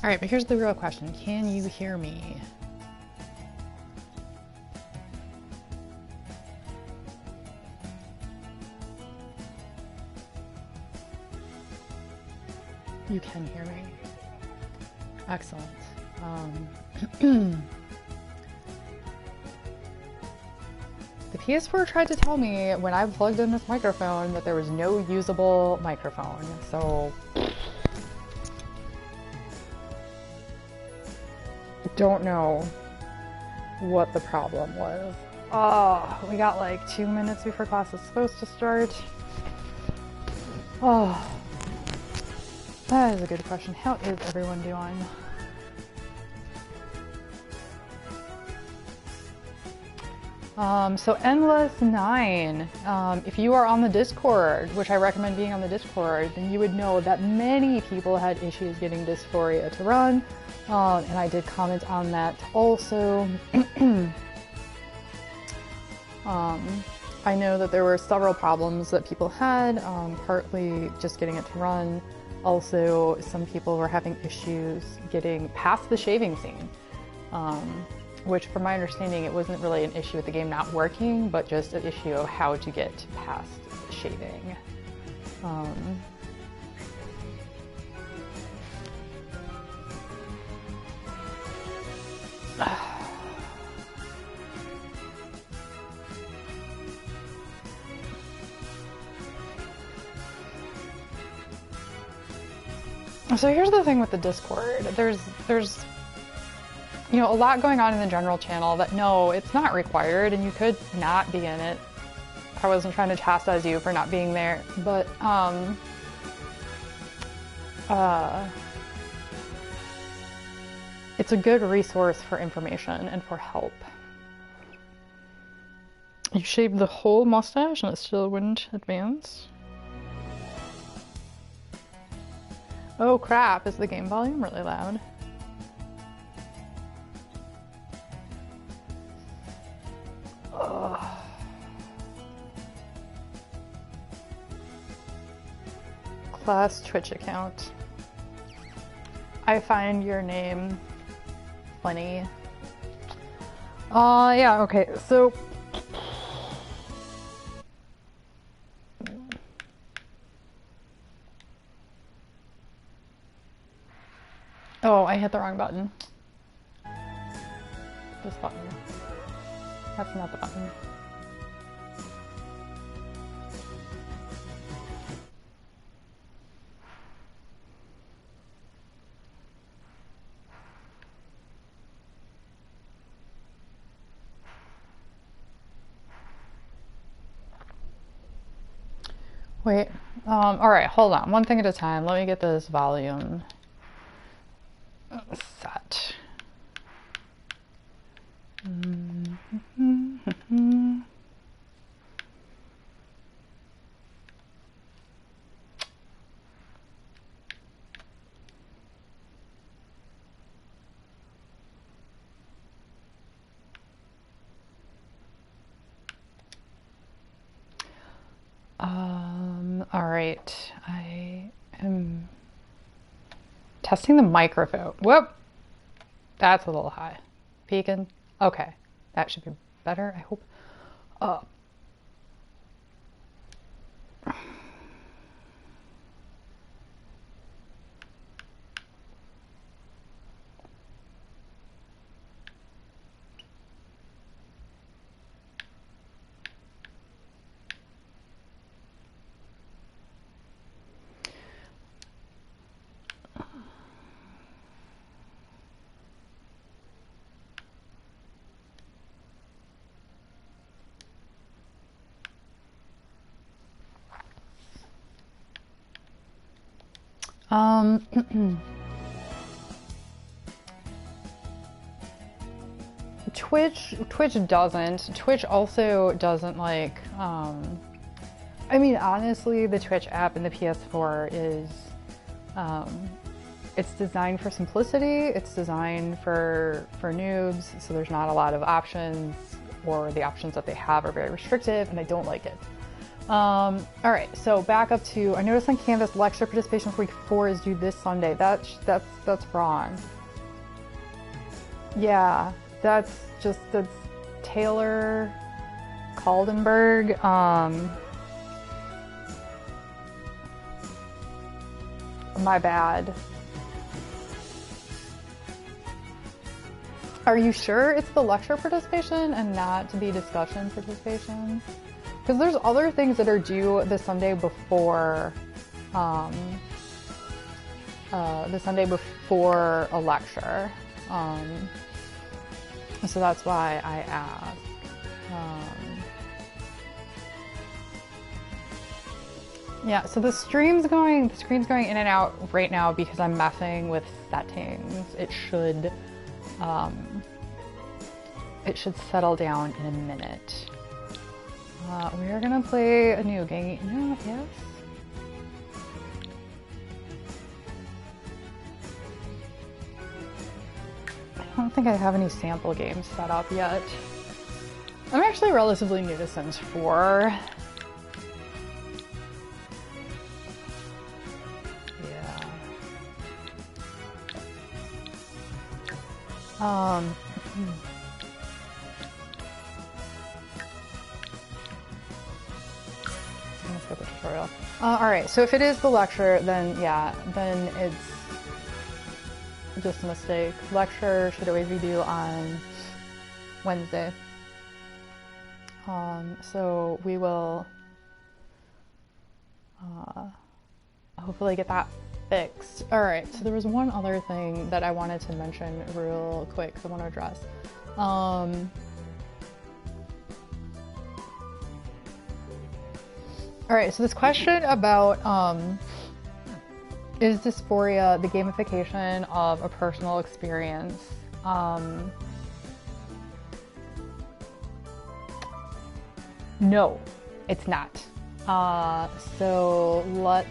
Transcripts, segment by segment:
All right, but here's the real question. Can you hear me? You can hear me. Excellent. The PS4 tried to tell me when I plugged in this microphone that there was no usable microphone, so don't know what the problem was. Oh, we got like 2 minutes before class is supposed to start. Oh, that is a good question. How is everyone doing? So Endless9, if you are on the Discord, which I recommend being on the Discord, then you would know that many people had issues getting Dysphoria to run, and I did comment on that also. I know that there were several problems that people had, partly just getting it to run. Also, some people were having issues getting past the shaving scene. Which from my understanding, it wasn't really an issue with the game not working, but just an issue of how to get past shaving. So here's the thing with the Discord. There's you know, a lot going on in the general channel that no, it's not required and you could not be in it. I wasn't trying to chastise you for not being there, but it's a good resource for information and for help. You shaved the whole mustache and it still wouldn't advance? Oh crap, is the game volume really loud? Class Twitch account. I find your name funny. Yeah, okay, so oh, I hit the wrong button. This button. That's not the button. Wait, all right, hold on. One thing at a time. Let me get this volume set. All right, I am testing the microphone. Whoop, that's a little high. Peeking. Okay, that should be better, I hope. Twitch doesn't. Twitch also doesn't like, I mean, honestly, the Twitch app in the PS4 is, it's designed for simplicity. It's designed for noobs, so there's not a lot of options, or the options that they have are very restrictive, and I don't like it. All right, so back up to, I noticed on Canvas lecture participation for week 4 is due this Sunday. That's wrong. Yeah, that's Taylor Kaldenberg. My bad. Are you sure it's the lecture participation and not the discussion participation? Because there's other things that are due the Sunday before a lecture. So that's why I asked. Yeah, so the screen's going in and out right now because I'm messing with settings. It should settle down in a minute. We are gonna play a new game. No, yes. I don't think I have any sample games set up yet. I'm actually relatively new to Sims 4. Yeah. Let's go to tutorial. All right, so if it is the lecture, then yeah, then it's just a mistake. Lecture should always be due on Wednesday. So we will hopefully get that fixed. All right, so there was one other thing that I wanted to mention real quick I want to address. All right, so this question about is dysphoria the gamification of a personal experience? No, it's not. So let's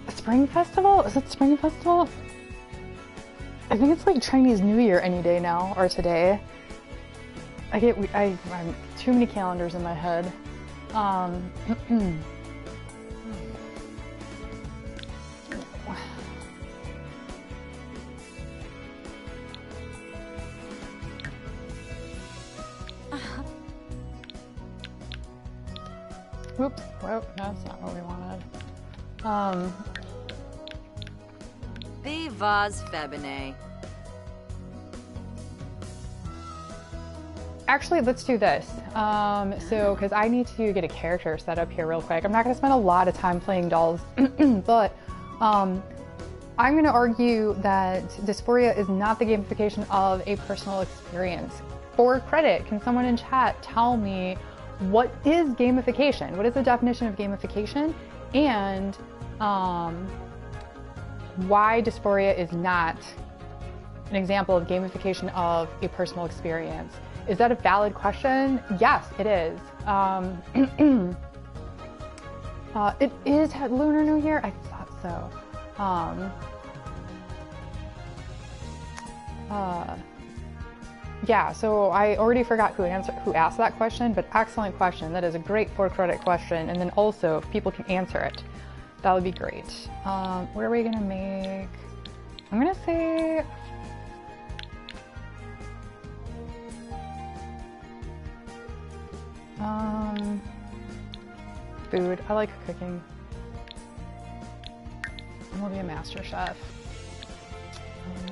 Spring Festival? Is it Spring Festival? I think it's like Chinese New Year any day now, or today. I'm too many calendars in my head. Oops, well, that's not what we wanted. The vase febine. Actually, let's do this. So, because I need to get a character set up here real quick. I'm not going to spend a lot of time playing dolls, but I'm going to argue that dysphoria is not the gamification of a personal experience. For credit, can someone in chat tell me what is gamification? What is the definition of gamification? And why dysphoria is not an example of gamification of a personal experience? Is that a valid question? Yes, it is. It is Lunar New Year? I thought so. Yeah, so I already forgot who asked that question, but excellent question. That is a great for-credit question. And then also, if people can answer it, that would be great. What are we gonna make? I'm gonna say... food. I like cooking. I'm gonna be a master chef.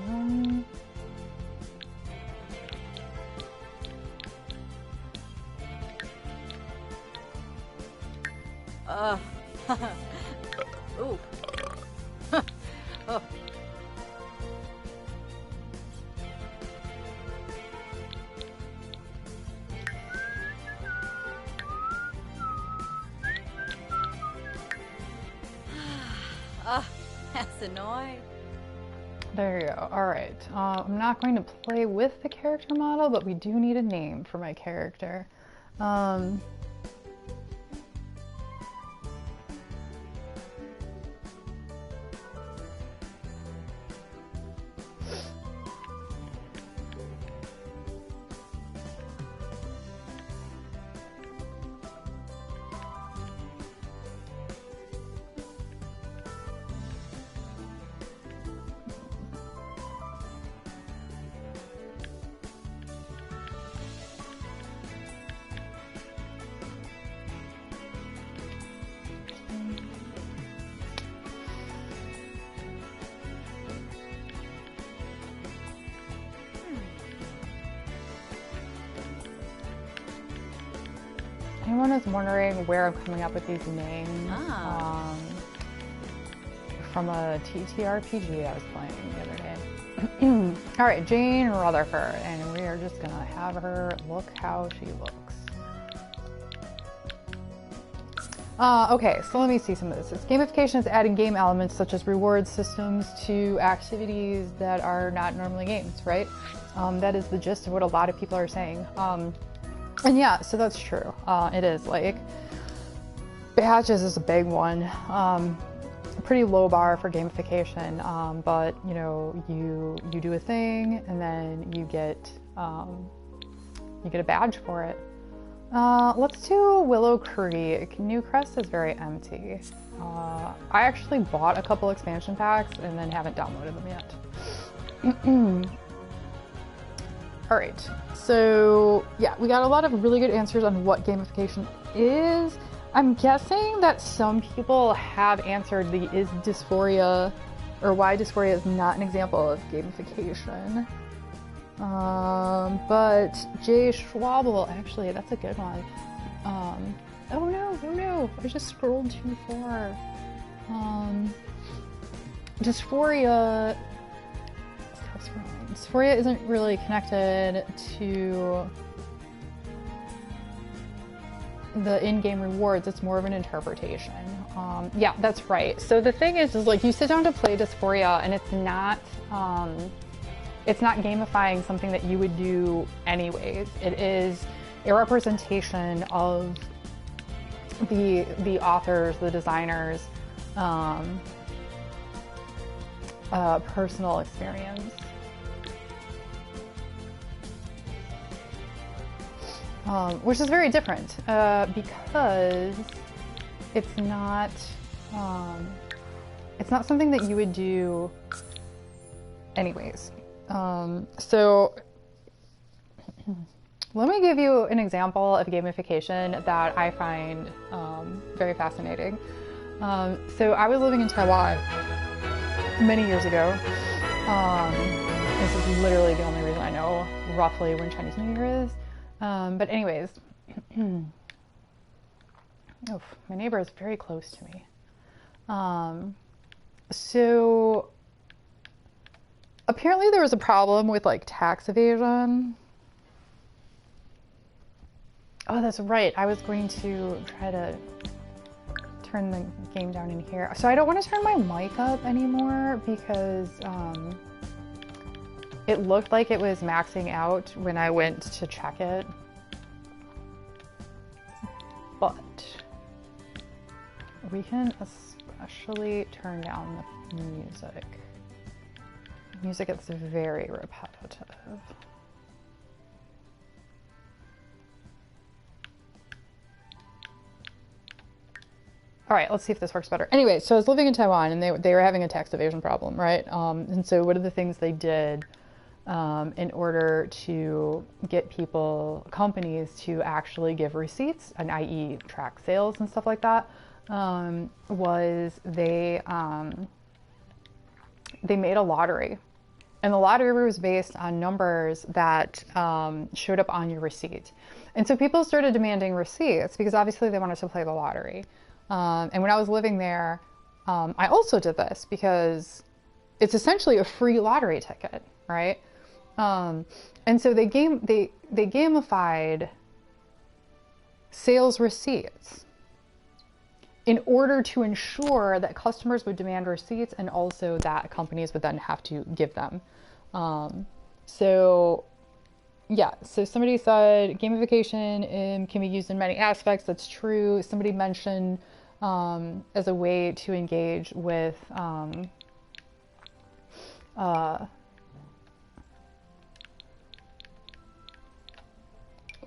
Ooh. Oh. Oh, that's annoying. There you go. All right. I'm not going to play with the character model, but we do need a name for my character. anyone is wondering where I'm coming up with these names, from a TTRPG I was playing the other day. All right, Jane Rutherford, and we are just gonna have her look how she looks. Okay, so let me see some of this. It's gamification is adding game elements such as reward systems to activities that are not normally games, right? That is the gist of what a lot of people are saying. And yeah, so that's true. It is like badges is a big one. A pretty low bar for gamification, but you know, you do a thing and then you get a badge for it. Let's do Willow Creek. Newcrest is very empty. I actually bought a couple expansion packs and then haven't downloaded them yet. All right, so yeah, we got a lot of really good answers on what gamification is. I'm guessing that some people have answered the is dysphoria, or why dysphoria is not an example of gamification. But Jay Schwabel, actually, that's a good one. Oh no, I just scrolled too far. Dysphoria isn't really connected to the in-game rewards. It's more of an interpretation. Yeah, that's right. So the thing is like you sit down to play Dysphoria and it's not gamifying something that you would do anyways. It is a representation of the authors, the designers, personal experience. Which is very different because it's not something that you would do anyways. So let me give you an example of gamification that I find very fascinating. So I was living in Taiwan many years ago. This is literally the only reason I know roughly when Chinese New Year is. But anyways, oof, my neighbor is very close to me. So apparently there was a problem with like tax evasion. Oh, that's right. I was going to try to turn the game down in here. So I don't want to turn my mic up anymore because it looked like it was maxing out when I went to check it. But we can especially turn down the music. Music gets very repetitive. All right, let's see if this works better. Anyway, so I was living in Taiwan and they were having a tax evasion problem, right? And so one of the things they did in order to get companies to actually give receipts, and i.e. track sales and stuff like that, was they made a lottery. And the lottery was based on numbers that showed up on your receipt. And so people started demanding receipts because obviously they wanted to play the lottery. And when I was living there, I also did this because it's essentially a free lottery ticket, right? And so they gamified sales receipts in order to ensure that customers would demand receipts and also that companies would then have to give them. So yeah, so somebody said gamification can be used in many aspects. That's true. Somebody mentioned as a way to engage with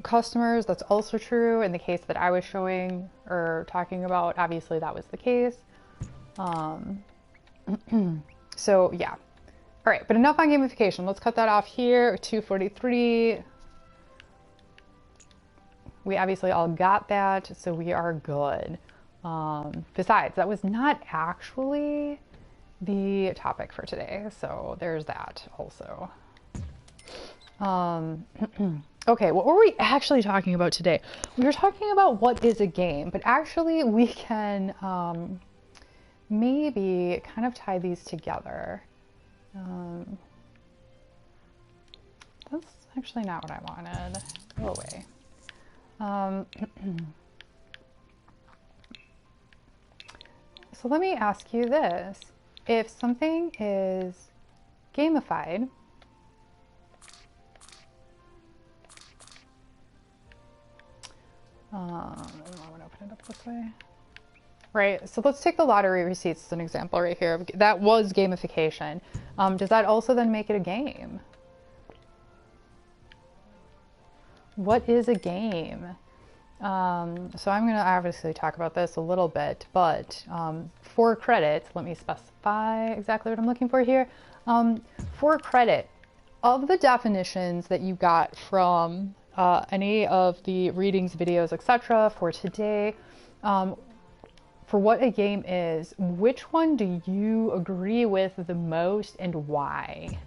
customers. That's also true. In the case that I was showing or talking about, obviously that was the case. So yeah. All right, but enough on gamification. Let's cut that off here. 243. We obviously all got that, so we are good. Besides, that was not actually the topic for today, so there's that also. Okay, what were we actually talking about today? We were talking about what is a game, but actually we can maybe kind of tie these together. That's actually not what I wanted. Go away. So let me ask you this. If something is gamified, I want to open it up this way. Right, so let's take the lottery receipts as an example right here. That was gamification. Does that also then make it a game? What is a game? So I'm going to obviously talk about this a little bit, but for credit, let me specify exactly what I'm looking for here. For credit, of the definitions that you got from any of the readings, videos, etc. for today, for what a game is, which one do you agree with the most and why?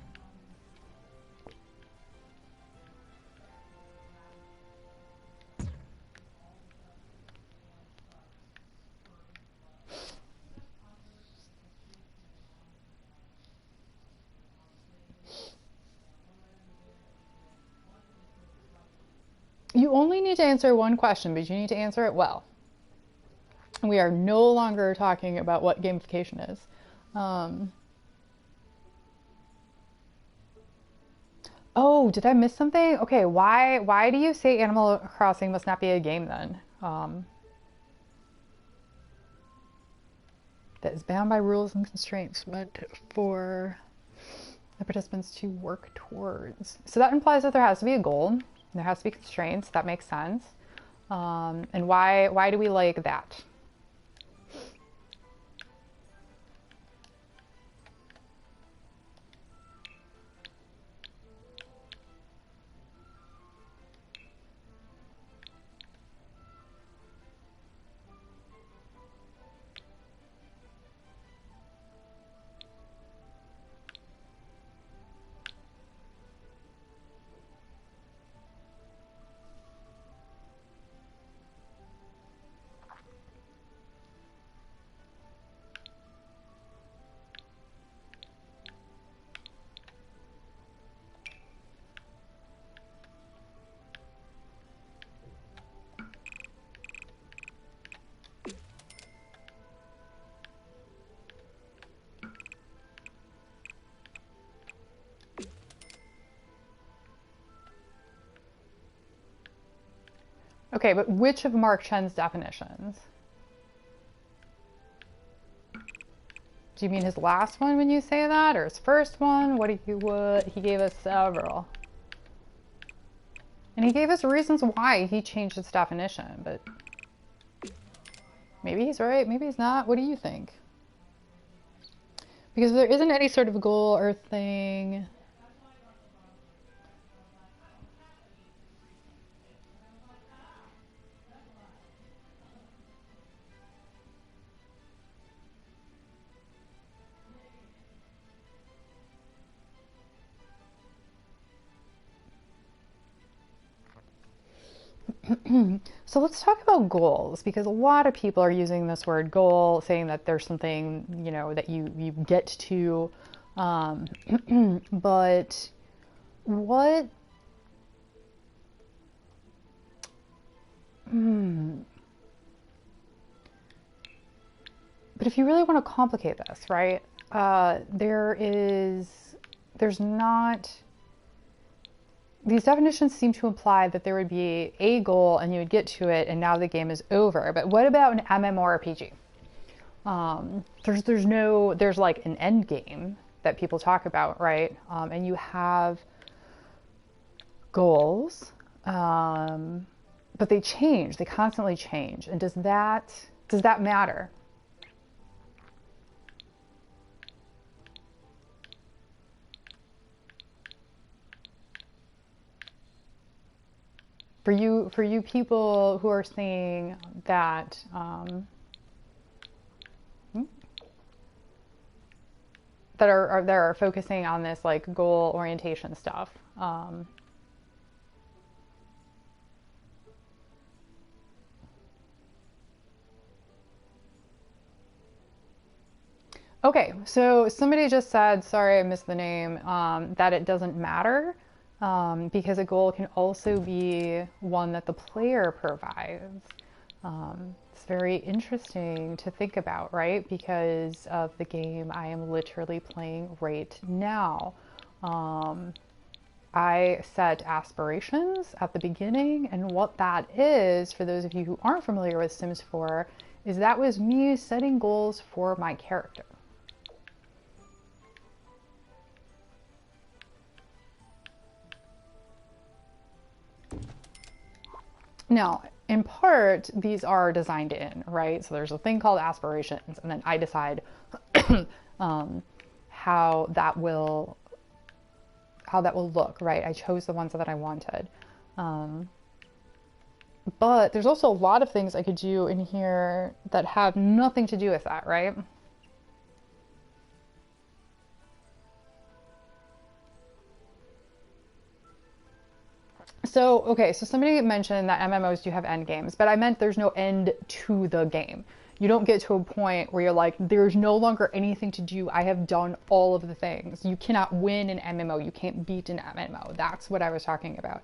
You only need to answer one question, but you need to answer it well. We are no longer talking about what gamification is. Oh, did I miss something? Okay, why do you say Animal Crossing must not be a game then? That is bound by rules and constraints meant for the participants to work towards. So that implies that there has to be a goal. There has to be constraints. That makes sense. And why do we like that? Okay, but which of Mark Chen's definitions? Do you mean his last one when you say that, or his first one? He gave us several. And he gave us reasons why he changed his definition, but maybe he's right, maybe he's not. What do you think? Because there isn't any sort of goal or thing. So let's talk about goals, because a lot of people are using this word goal, saying that there's something, that you get to. But what? But if you really want to complicate this, right? There's not. These definitions seem to imply that there would be a goal and you would get to it and now the game is over. But what about an MMORPG? There's like an end game that people talk about, right? And you have goals, but they change. They constantly change. And does that matter? For you people who are seeing that that are focusing on this like goal orientation stuff, Okay, so somebody just said, sorry, I missed the name, that it doesn't matter because a goal can also be one that the player provides. It's very interesting to think about, right? Because of the game I am literally playing right now. I set aspirations at the beginning, and what that is, for those of you who aren't familiar with Sims 4, is that was me setting goals for my character. Now, in part, these are designed in, right? So there's a thing called aspirations, and then I decide how that will look, right? I chose the ones that I wanted. But there's also a lot of things I could do in here that have nothing to do with that, right? So, okay, so somebody mentioned that MMOs do have end games, but I meant there's no end to the game. You don't get to a point where you're like, there's no longer anything to do. I have done all of the things. You cannot win an MMO. You can't beat an MMO. That's what I was talking about.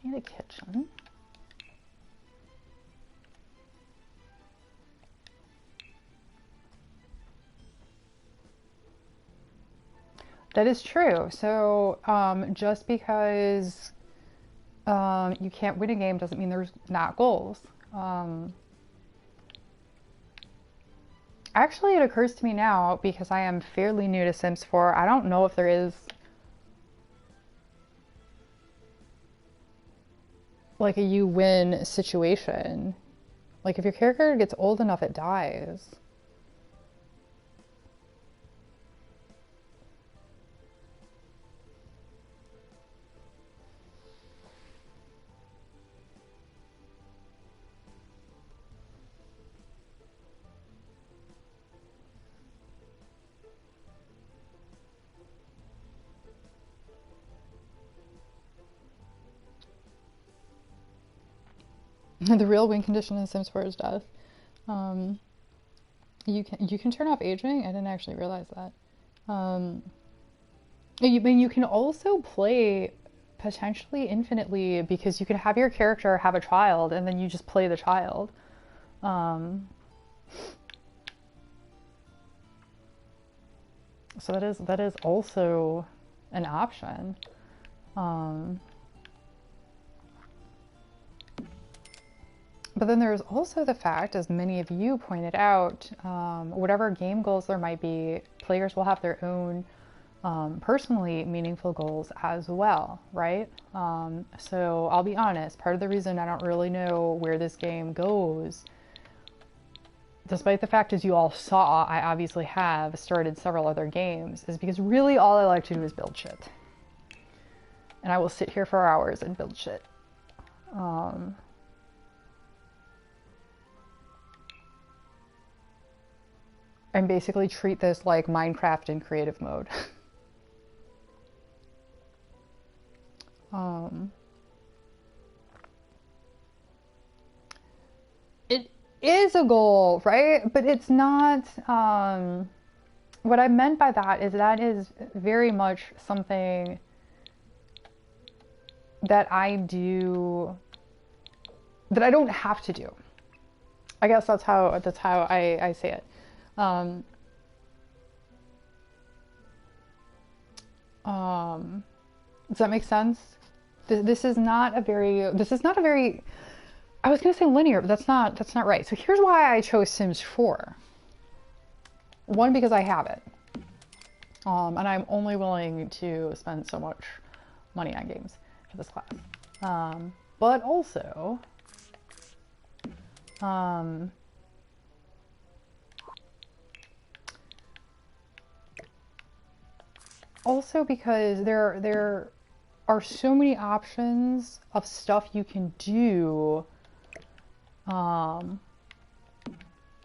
The kitchen. That is true. So just because you can't win a game doesn't mean there's not goals. Actually, it occurs to me now, because I am fairly new to Sims 4, I don't know if there is like a you win situation. Like if your character gets old enough, it dies. The real win condition in Sims 4 is death. You can turn off aging. I didn't actually realize that. You can also play potentially infinitely, because you can have your character have a child and then you just play the child. So that is also an option. But then there's also the fact, as many of you pointed out, whatever game goals there might be, players will have their own personally meaningful goals as well, right? So I'll be honest, part of the reason I don't really know where this game goes, despite the fact, as you all saw, I obviously have started several other games, is because really all I like to do is build shit. And I will sit here for hours and build shit. And basically treat this like Minecraft in creative mode. It is a goal, right? But it's not, what I meant by that is very much something that I do, that I don't have to do. I guess that's how I say it. Does that make sense? This is not a very, I was gonna say linear, but that's not right. So here's why I chose Sims 4. One, because I have it. And I'm only willing to spend so much money on games for this class. But also, also because there are so many options of stuff you can do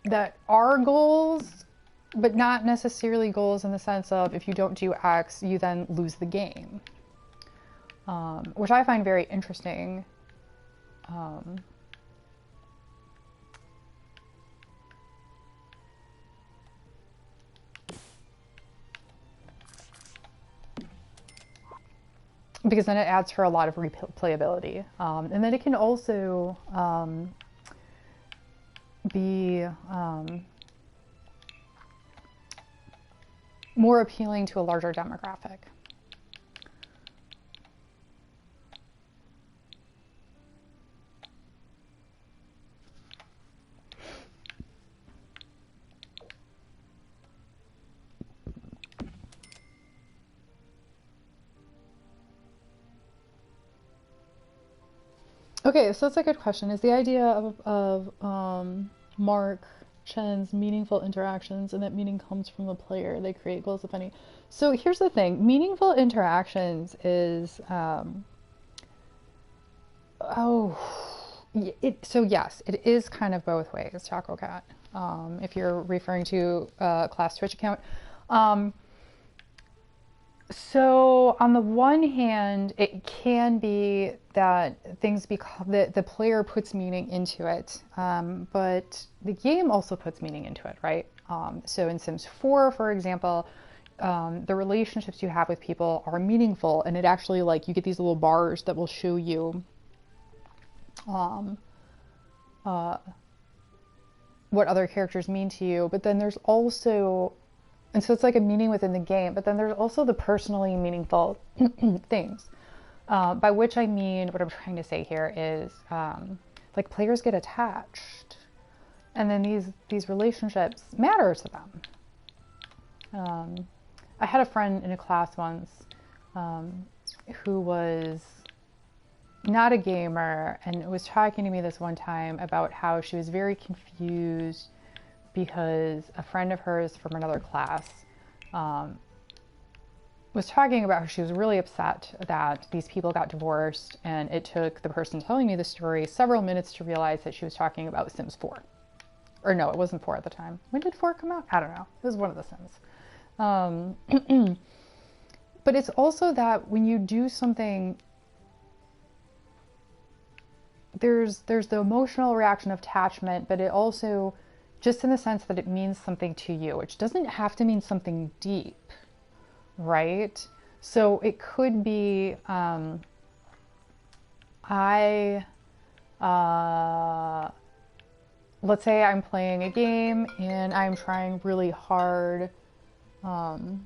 that are goals, but not necessarily goals in the sense of if you don't do X, you then lose the game, which I find very interesting. Because then it adds for a lot of replayability. And then it can also be more appealing to a larger demographic. Okay, so that's a good question. Is the idea of Mark Chen's meaningful interactions, and that meaning comes from the player. They create goals, if any. So here's the thing. Meaningful interactions is, so yes, it is kind of both ways, Choco Cat, if you're referring to class Twitch account. So on the one hand, it can be that things become that the player puts meaning into it, but the game also puts meaning into it, right? So in Sims 4, for example, the relationships you have with people are meaningful, and it actually, like, you get these little bars that will show you what other characters mean to you. But then there's also, and so it's like a meaning within the game, but then there's also the personally meaningful things. By which I mean, what I'm trying to say here is, like, players get attached, and then these relationships matter to them. I had a friend in a class once who was not a gamer and was talking to me this one time about how she was very confused because a friend of hers from another class was talking about how she was really upset that these people got divorced, and it took the person telling me the story several minutes to realize that she was talking about Sims 4. Or no, it wasn't 4 at the time. When did 4 come out? I don't know. It was one of the Sims. But it's also that when you do something, there's the emotional reaction of attachment, but it also, just in the sense that it means something to you, which doesn't have to mean something deep, right? So it could be, let's say I'm playing a game and I'm trying really hard to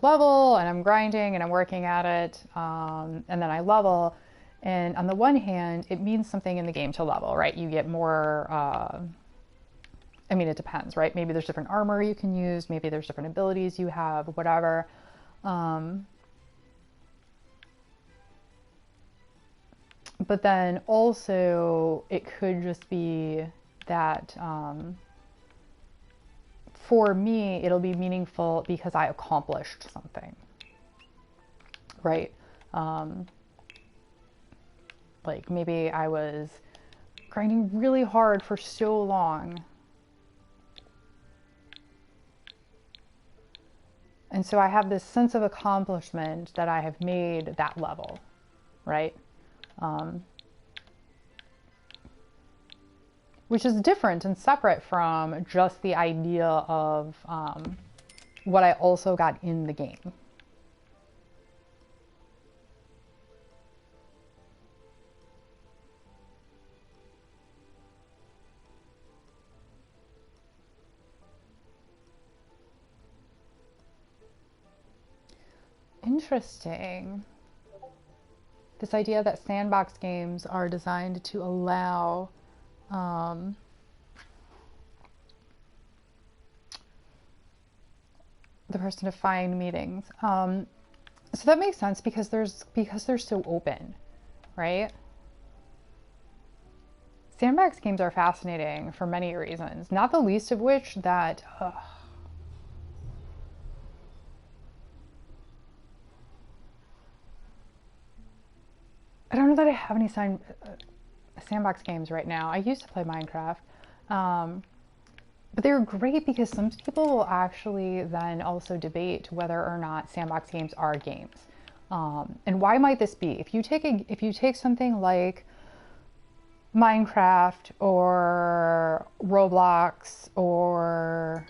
level, and I'm grinding and I'm working at it, and then I level, and on the one hand it means something in the game to level, right? You get more, I mean, it depends, right? Maybe there's different armor you can use, maybe there's different abilities you have, whatever. But then also it could just be that for me, it'll be meaningful because I accomplished something, right? Like maybe I was grinding really hard for so long, and so I have this sense of accomplishment that I have made that level, right? Which is different and separate from just the idea of what I also got in the game. Interesting. This idea that sandbox games are designed to allow the person to find meetings. So that makes sense because they're so open, right? Sandbox games are fascinating for many reasons, not the least of which that know that I have any sandbox games right now. I used to play Minecraft. But they're great because some people will actually then also debate whether or not sandbox games are games. And why might this be? If you take something like Minecraft or Roblox or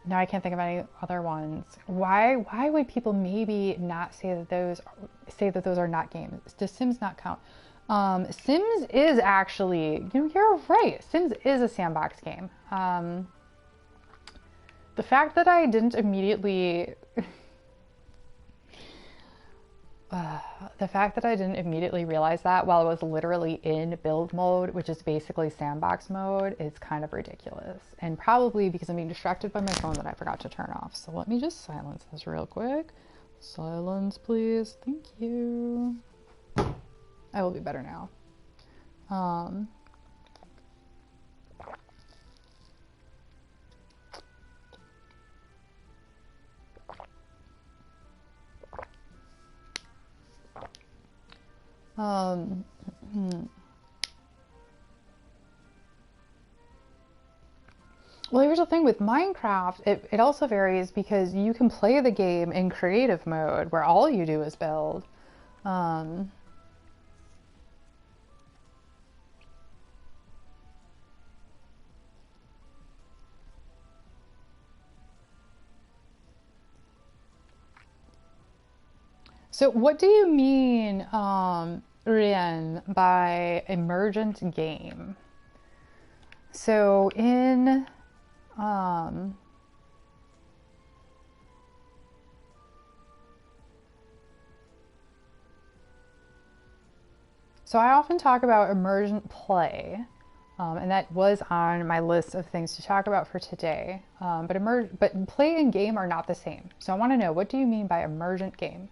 now I can't think of any other ones. Why would people maybe not say that those are not games? Does Sims not count? Sims is actually, you're right. Sims is a sandbox game. The fact that I didn't immediately realize that while I was literally in build mode, which is basically sandbox mode, is kind of ridiculous. And probably because I'm being distracted by my phone that I forgot to turn off. So let me just silence this real quick. Silence, please. Thank you. I will be better now. Well, here's the thing with Minecraft, it also varies because you can play the game in creative mode where all you do is build. So what do you mean, Rian, by emergent game? So in so I often talk about emergent play, and that was on my list of things to talk about for today. But play and game are not the same. So I want to know, what do you mean by emergent game?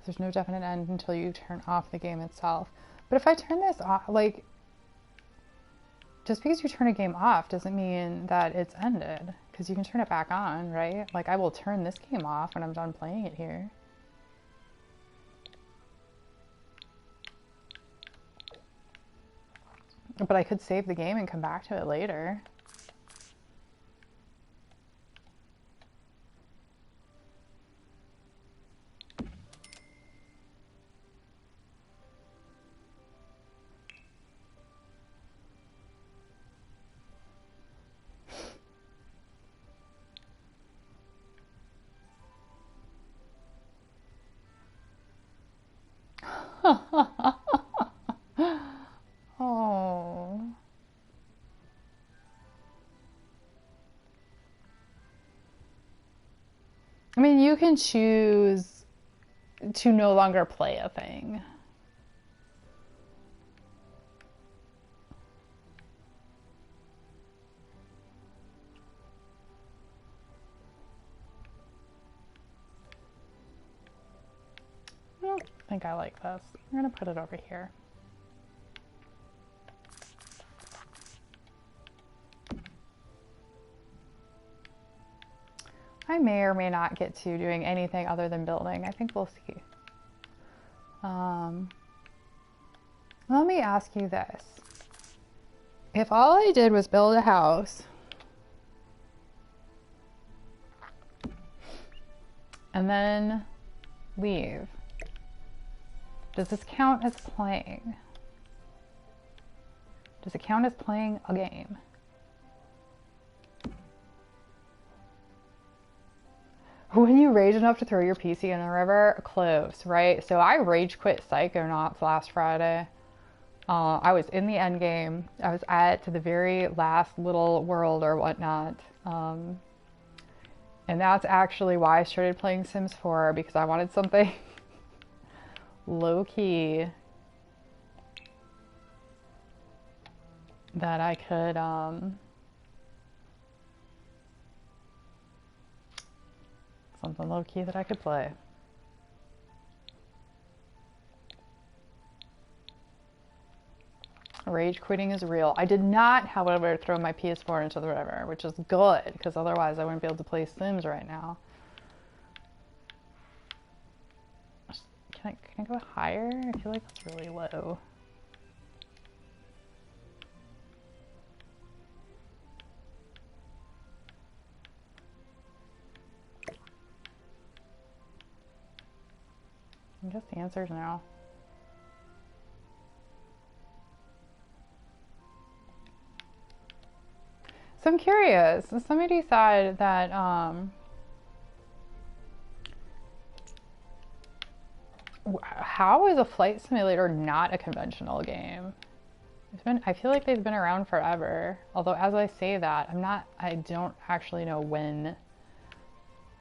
There's no definite end until you turn off the game itself. But if I turn this off, like, just because you turn a game off doesn't mean that it's ended, because you can turn it back on, right? Like, I will turn this game off when I'm done playing it here. But I could save the game and come back to it later. Oh. I mean, you can choose to no longer play a thing. I don't think I like this. I'm gonna put it over here. I may or may not get to doing anything other than building. I think we'll see. Let me ask you this. If all I did was build a house and then leave, does this count as playing? Does it count as playing a game? When you rage enough to throw your PC in the river? Close, right? So I rage quit Psychonauts last Friday. I was in the end game. I was at the very last little world or whatnot. And that's actually why I started playing Sims 4, because I wanted something low-key that I could something low-key that I could play. Rage quitting is real. I did not, however, throw my PS4 into the river, which is good, because otherwise I wouldn't be able to play Sims right now. Can I go higher? I feel like that's really low. I guess the answer is no. So I'm curious. Somebody said that how is a flight simulator not a conventional game? I feel like they've been around forever. Although as I say that, I don't actually know when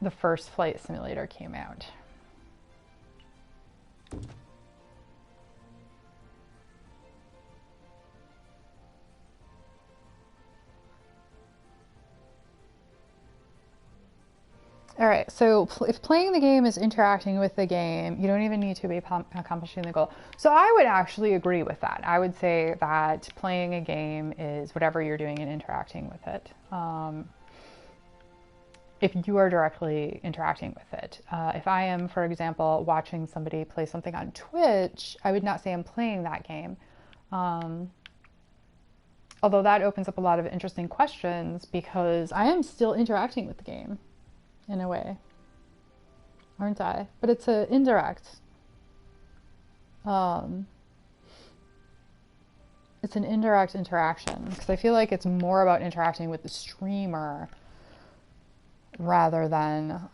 the first flight simulator came out. All right, so if playing the game is interacting with the game, you don't even need to be accomplishing the goal. So I would actually agree with that. I would say that playing a game is whatever you're doing and interacting with it. If you are directly interacting with it. If I am, for example, watching somebody play something on Twitch, I would not say I'm playing that game. Although that opens up a lot of interesting questions because I am still interacting with the game. In a way, aren't I? But it's an indirect. It's an indirect interaction because I feel like it's more about interacting with the streamer rather than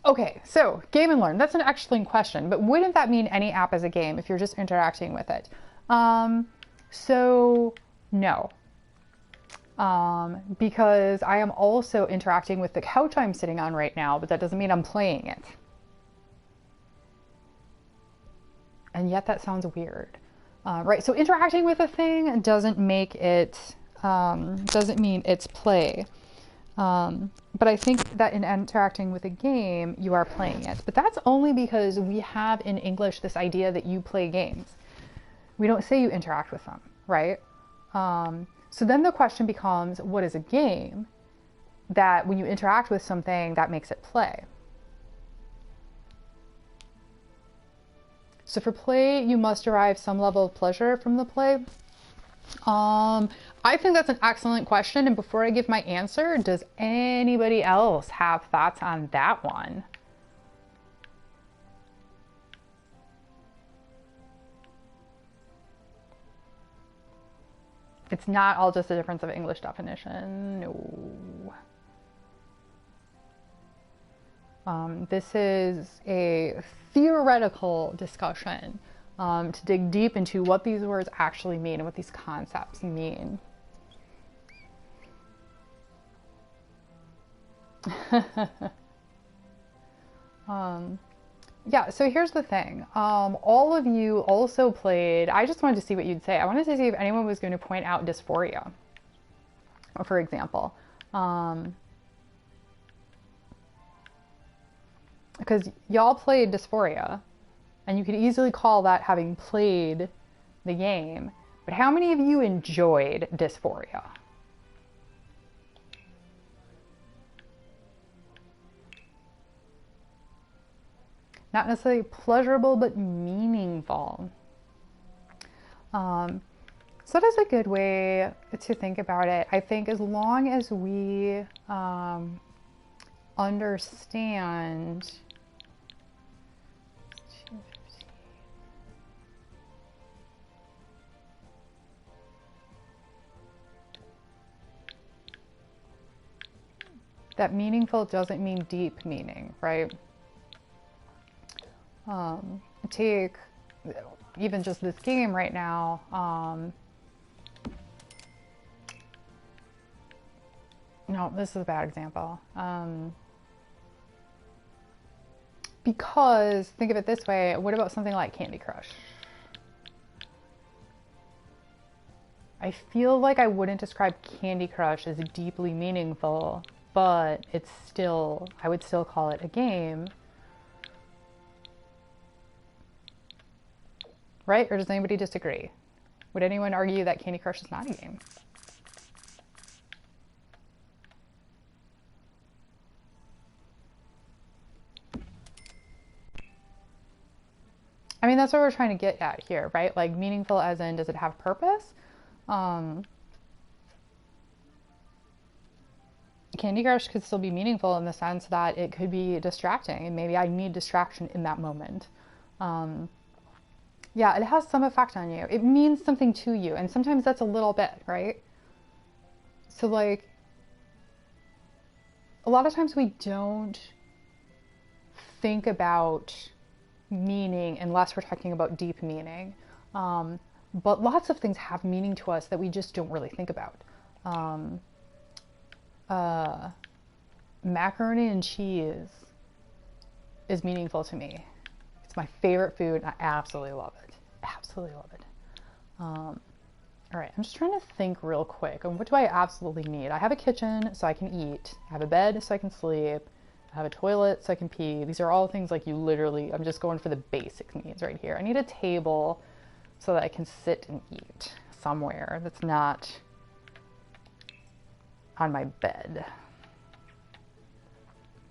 Okay, so game and learn. That's an excellent question, but wouldn't that mean any app is a game if you're just interacting with it? So no, because I am also interacting with the couch I'm sitting on right now, but that doesn't mean I'm playing it. And yet that sounds weird, right? So interacting with a thing doesn't make it, doesn't mean it's play. But I think that in interacting with a game, you are playing it. But that's only because we have in English this idea that you play games. We don't say you interact with them, right? So then the question becomes, what is a game that when you interact with something that makes it play? So for play, you must derive some level of pleasure from the play. I think that's an excellent question. And before I give my answer, does anybody else have thoughts on that one? It's not all just a difference of English definition. No. This is a theoretical discussion to dig deep into what these words actually mean and what these concepts mean. Yeah, so here's the thing. All of you also played, I just wanted to see what you'd say. I wanted to see if anyone was going to point out dysphoria, for example. Because y'all played dysphoria, and you could easily call that having played the game. But how many of you enjoyed dysphoria? Not necessarily pleasurable, but meaningful. So that is a good way to think about it. I think as long as we understand that meaningful doesn't mean deep meaning, right? Take even just this game right now. No, this is a bad example. Because think of it this way, what about something like Candy Crush? I feel like I wouldn't describe Candy Crush as deeply meaningful, but it's still, I would still call it a game. Right? Or does anybody disagree? Would anyone argue that Candy Crush is not a game? I mean, that's what we're trying to get at here, right? Like meaningful as in, does it have purpose? Candy Crush could still be meaningful in the sense that it could be distracting, and maybe I need distraction in that moment. Yeah, it has some effect on you. It means something to you, and sometimes that's a little bit, right? So like, a lot of times we don't think about meaning unless we're talking about deep meaning. But lots of things have meaning to us that we just don't really think about. Macaroni and cheese is meaningful to me. It's my favorite food, and I absolutely love it. Absolutely love it. All right, I'm just trying to think real quick. And what do I absolutely need? I have a kitchen so I can eat. I have a bed so I can sleep. I have a toilet so I can pee. These are all things like you literally, I'm just going for the basic needs right here. I need a table so that I can sit and eat somewhere that's not on my bed.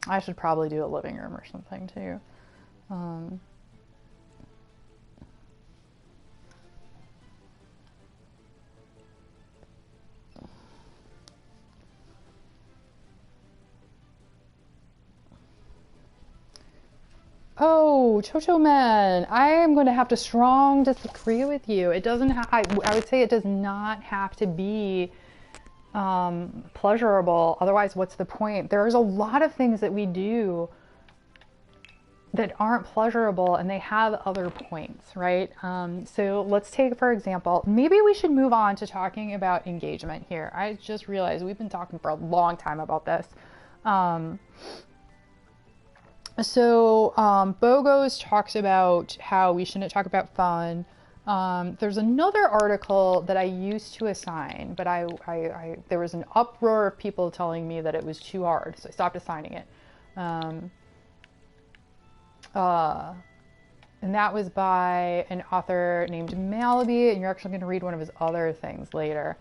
I should probably do a living room or something too. Oh, Chocho Man, I am going to have to strong disagree with you. It doesn't have, I would say it does not have to be pleasurable. Otherwise, what's the point? There's a lot of things that we do that aren't pleasurable and they have other points, right? So let's take, for example, maybe we should move on to talking about engagement here. I just realized we've been talking for a long time about this. Bogos talks about how we shouldn't talk about fun. There's another article that I used to assign, but there was an uproar of people telling me that it was too hard, so I stopped assigning it. And that was by an author named Malaby, and you're actually going to read one of his other things later.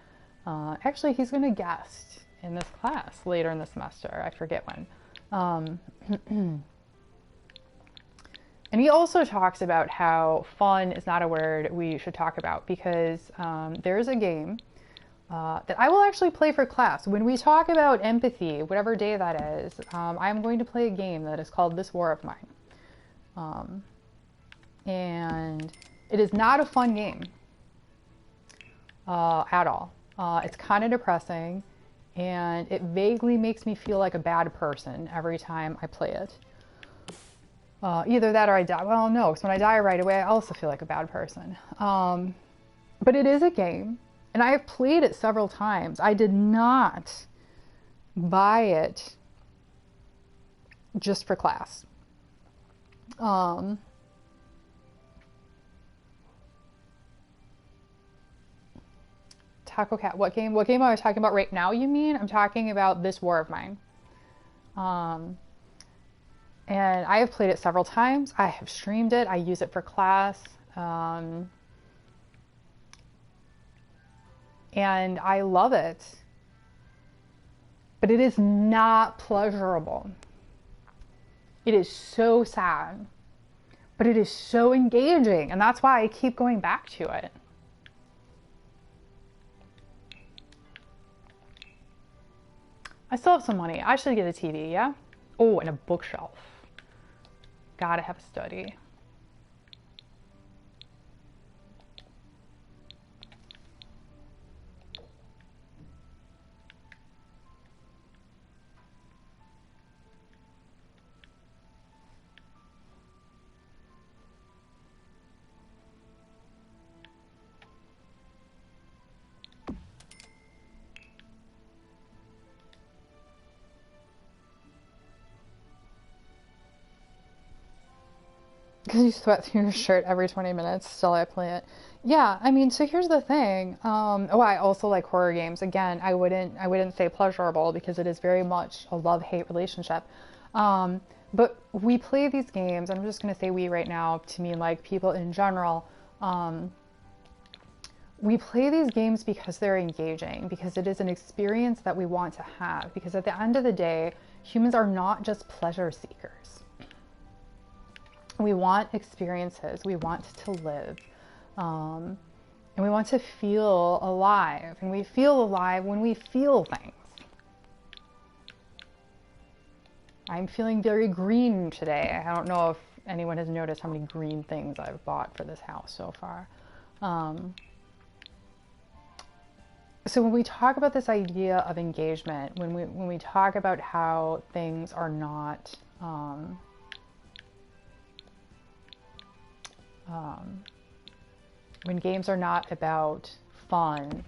Actually, he's going to guest in this class later in the semester. I forget when. And he also talks about how fun is not a word we should talk about because there's a game that I will actually play for class. When we talk about empathy, whatever day that is, I'm going to play a game that is called This War of Mine. And it is not a fun game at all. It's kind of depressing, and it vaguely makes me feel like a bad person every time I play it. Either that or I die. Well, no, because when I die right away, I also feel like a bad person. But it is a game, and I have played it several times. I did not buy it just for class. Taco Cat, what game? What game am I talking about right now, you mean? I'm talking about This War of Mine. And I have played it several times. I have streamed it. I use it for class. And I love it. But it is not pleasurable. It is so sad. But it is so engaging. And that's why I keep going back to it. I still have some money. I should get a TV, yeah? Oh, and a bookshelf. Gotta have a study. because you sweat through your shirt every 20 minutes. Still, I play it. Yeah, I mean, so here's the thing. Oh, I also like horror games. Again, I wouldn't say pleasurable because it is very much a love-hate relationship. But we play these games. I'm just going to say we right now to mean like people in general. We play these games because they're engaging, because it is an experience that we want to have. Because at the end of the day, humans are not just pleasure seekers. We want experiences. We want to live. And we want to feel alive. And we feel alive when we feel things. I'm feeling very green today. I don't know if anyone has noticed how many green things I've bought for this house so far. So when we talk about this idea of engagement, when we talk about how things are not when games are not about fun,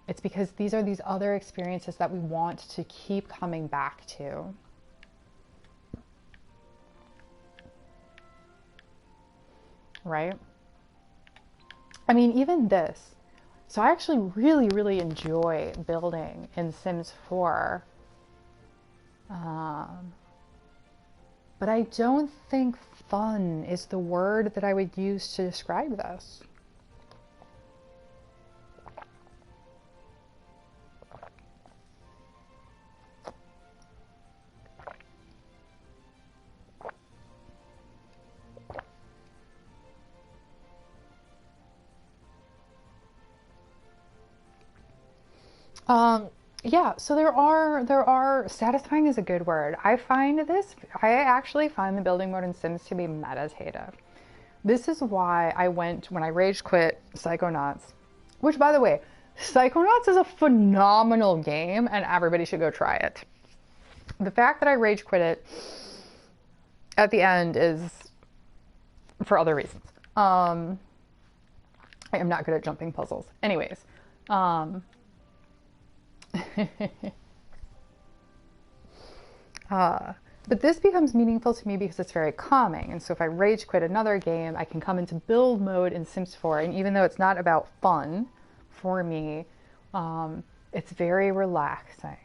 it's because these are these other experiences that we want to keep coming back to. Right? I mean, even this. So I actually really, really enjoy building in Sims 4. But I don't think fun is the word that I would use to describe this. Yeah, so there are, satisfying is a good word. I actually find the building mode in Sims to be meditative. This is why when I rage quit Psychonauts, which by the way, Psychonauts is a phenomenal game and everybody should go try it. The fact that I rage quit it at the end is for other reasons. I am not good at jumping puzzles. Anyways, but this becomes meaningful to me because it's very calming. And so if I rage quit another game, I can come into build mode in Sims 4. And even though it's not about fun for me, it's very relaxing.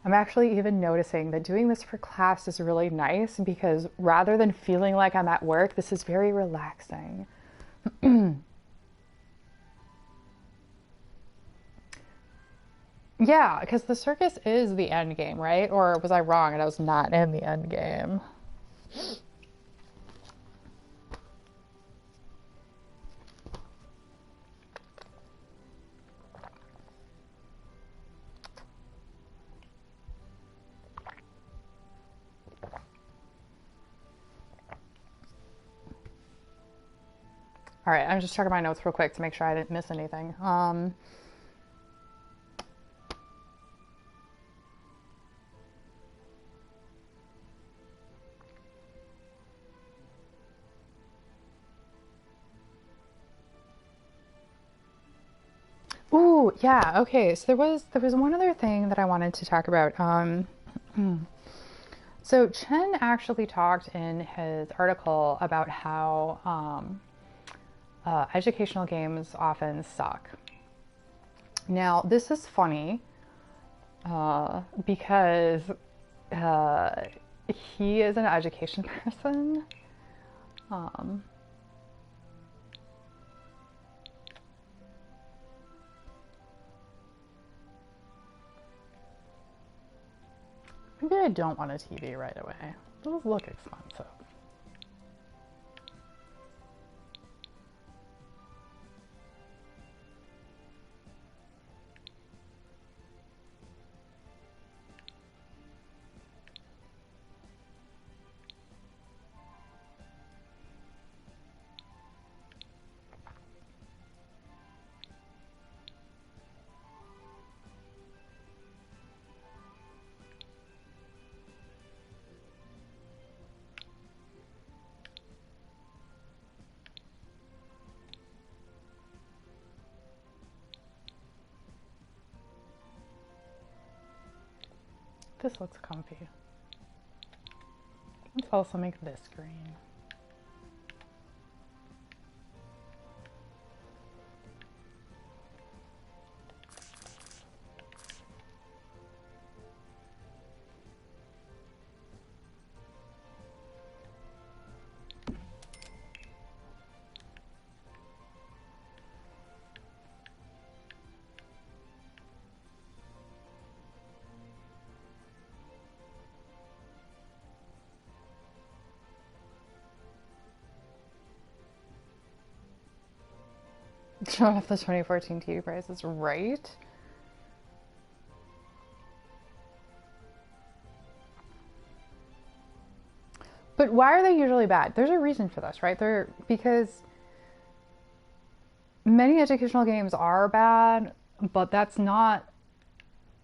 I'm actually even noticing that doing this for class is really nice because rather than feeling like I'm at work, this is very relaxing. Yeah, because the circus is the end game, right? Or was I wrong and I was not in the end game? All right, I'm just checking my notes real quick to make sure I didn't miss anything. Ooh, yeah, okay. So there was one other thing that I wanted to talk about. So Chen actually talked in his article about how educational games often suck. Now, this is funny because he is an education person. Maybe I don't want a TV right away. Those look expensive. This looks comfy. Let's also make this green. Showing off the 2014 TV prices, right? But why are they usually bad? There's a reason for this, right? Because many educational games are bad, but that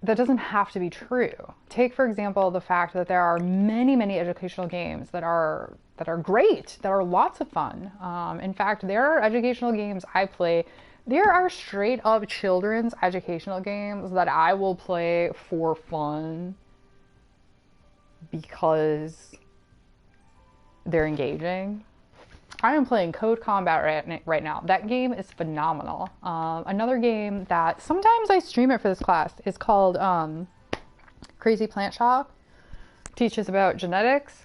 doesn't have to be true. Take, for example, the fact that there are many educational games that are great, that are lots of fun. In fact, there are educational games I play. There are straight up children's educational games that I will play for fun because they're engaging. I am playing Code Combat right now. That game is phenomenal. Another game that sometimes I stream it for this class is called Crazy Plant Shop. Teaches about genetics.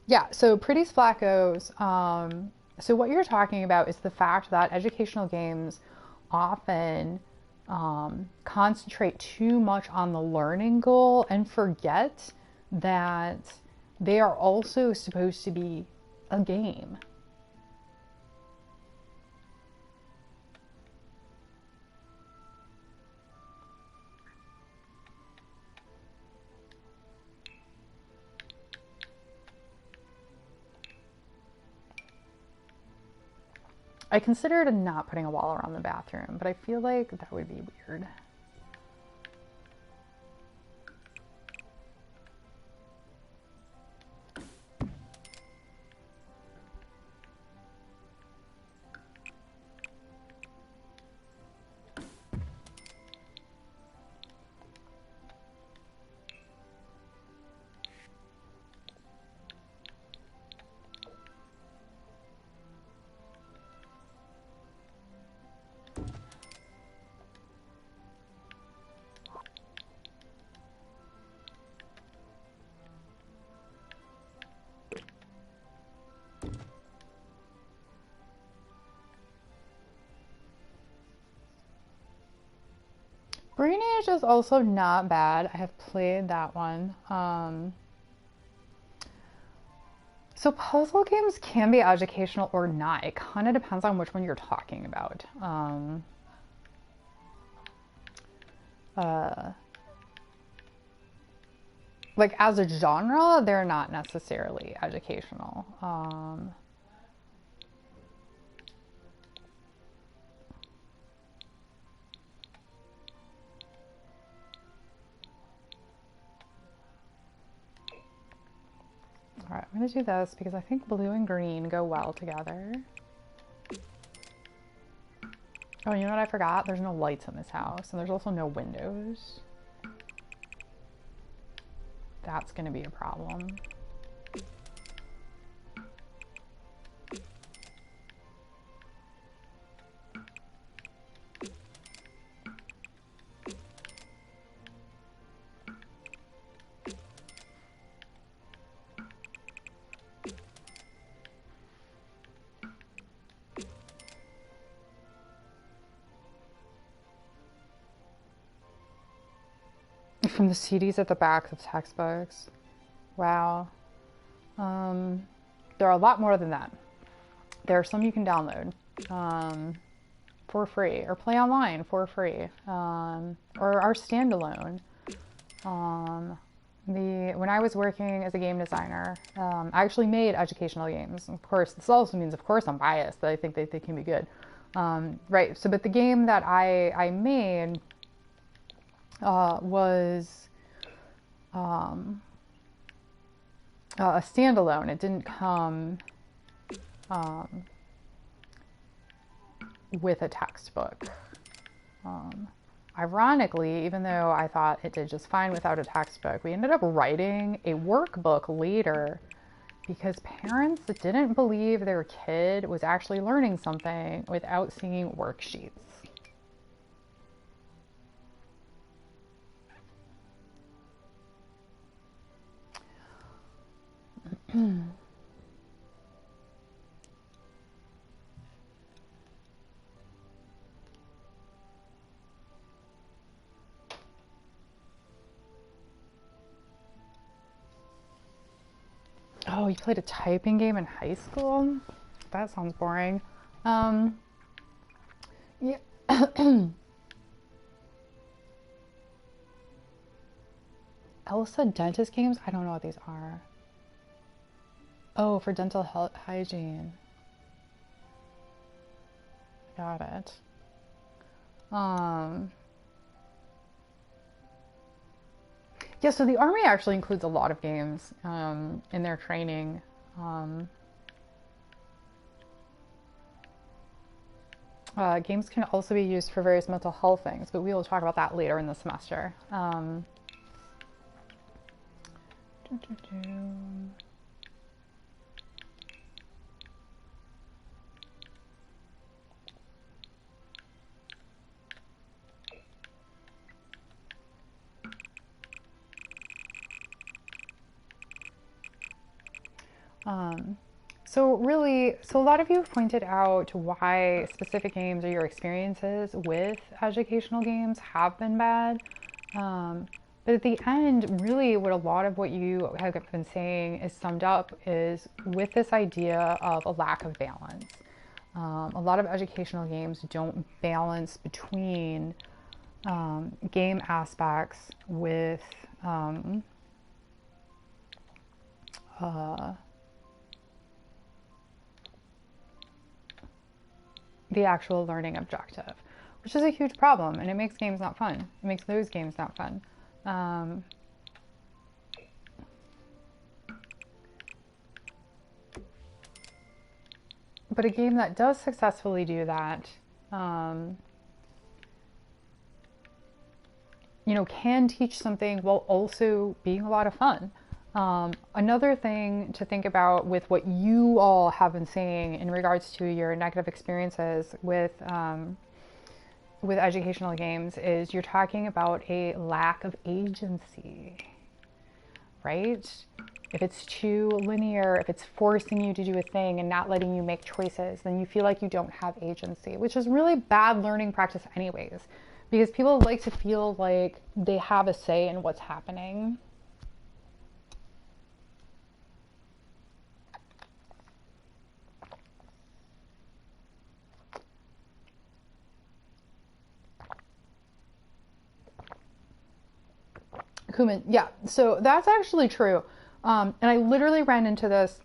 Yeah, so Pretty's Flaccos. So what you're talking about is the fact that educational games often concentrate too much on the learning goal and forget that they are also supposed to be a game. I considered not putting a wall around the bathroom, but I feel like that would be weird. Brain Age is also not bad. I have played that one. So puzzle games can be educational or not. It kind of depends on which one you're talking about. Like as a genre, they're not necessarily educational. All right, I'm gonna do this because I think blue and green go well together. Oh, you know what I forgot? There's no lights in this house, and there's also no windows. That's gonna be a problem. From the CDs at the back of textbooks. Wow. There are a lot more than that. There are some you can download for free or play online for free or are standalone. When I was working as a game designer, I actually made educational games. Of course, this also means, of course, I'm biased, that I think they can be good. Right, so but the game that I made was a standalone. It didn't come with a textbook. Ironically, even though I thought it did just fine without a textbook, we ended up writing a workbook later because parents didn't believe their kid was actually learning something without seeing worksheets. Oh, you played a typing game in high school? That sounds boring. Yeah. Elsa dentist games? I don't know what these are. Oh, for dental health hygiene. Got it. Yeah, so the Army actually includes a lot of games in their training. Games can also be used for various mental health things, but we will talk about that later in the semester. So a lot of you have pointed out why specific games or your experiences with educational games have been bad. But at the end, really what a lot of what you have been saying is summed up is with this idea of a lack of balance. A lot of educational games don't balance between game aspects with the actual learning objective, which is a huge problem, and it makes games not fun. It makes those games not fun. But a game that does successfully do that, can teach something while also being a lot of fun. Another thing to think about with what you all have been saying in regards to your negative experiences with educational games is you're talking about a lack of agency, right? If it's too linear, if it's forcing you to do a thing and not letting you make choices, then you feel like you don't have agency, which is really bad learning practice anyways, because people like to feel like they have a say in what's happening. Kuman, yeah, so that's actually true. And I literally ran into this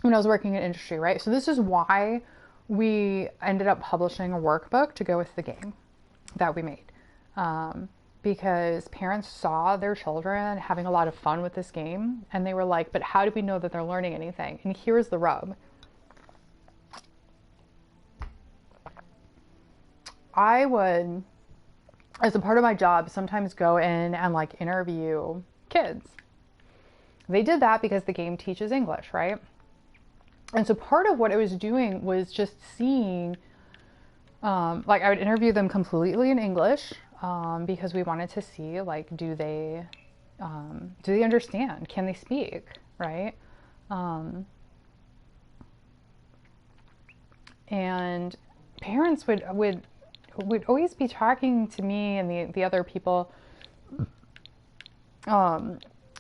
when I was working in industry, right? So this is why we ended up publishing a workbook to go with the game that we made. Because parents saw their children having a lot of fun with this game, and they were like, but how do we know that they're learning anything? And here's the rub. I would, as a part of my job, sometimes go in and like interview kids. They did that because the game teaches English, right? And so part of what I was doing was just seeing, like I would interview them completely in English because we wanted to see, like, do they understand? Can they speak, right? And parents would always be talking to me and the other people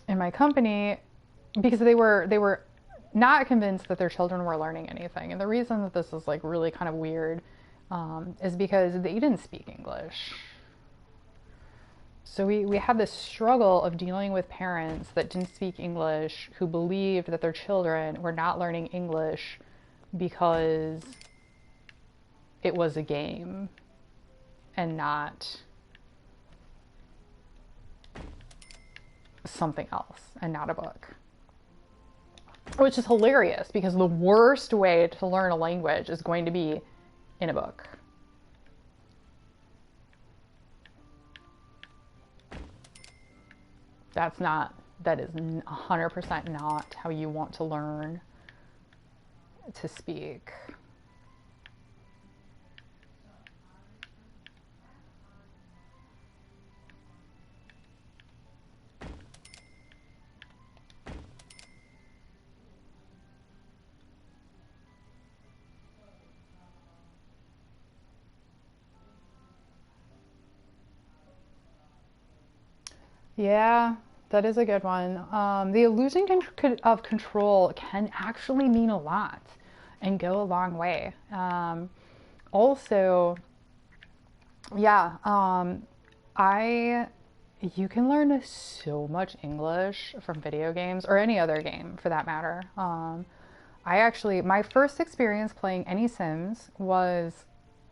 in my company because they were not convinced that their children were learning anything. And the reason that this is like really kind of weird is because they didn't speak English. So we had this struggle of dealing with parents that didn't speak English who believed that their children were not learning English because it was a game and not something else and not a book. Which is hilarious because the worst way to learn a language is going to be in a book. That is 100% not how you want to learn to speak. Yeah, That is a good one. The illusion of control can actually mean a lot and go a long way. Also, yeah, you can learn so much English from video games or any other game for that matter. My first experience playing any Sims was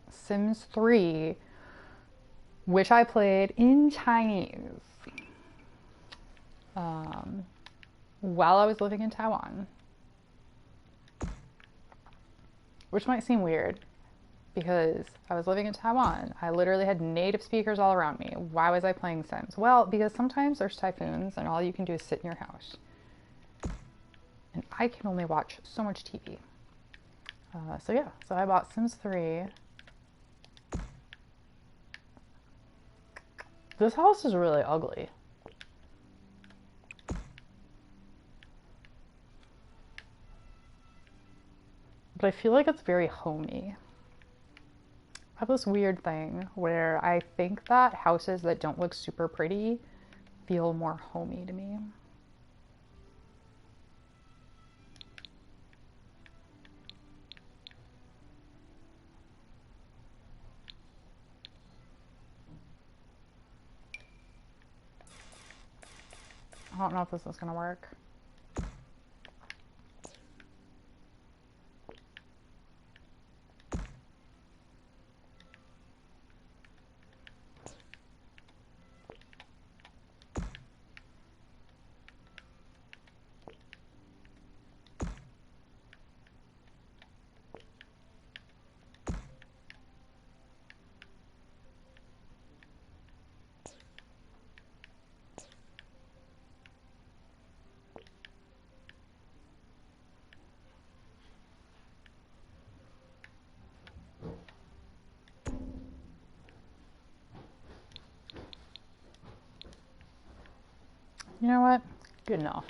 Sims 3, which I played in Chinese while I was living in Taiwan, which might seem weird because I was living in Taiwan. I literally had native speakers all around me. Why was I playing Sims? Well, because sometimes there's typhoons and all you can do is sit in your house. And I can only watch so much TV. So I bought Sims 3. This house is really ugly. But I feel like it's very homey. I have this weird thing where I think that houses that don't look super pretty feel more homey to me. I don't know if this is gonna work. You know what? Good enough.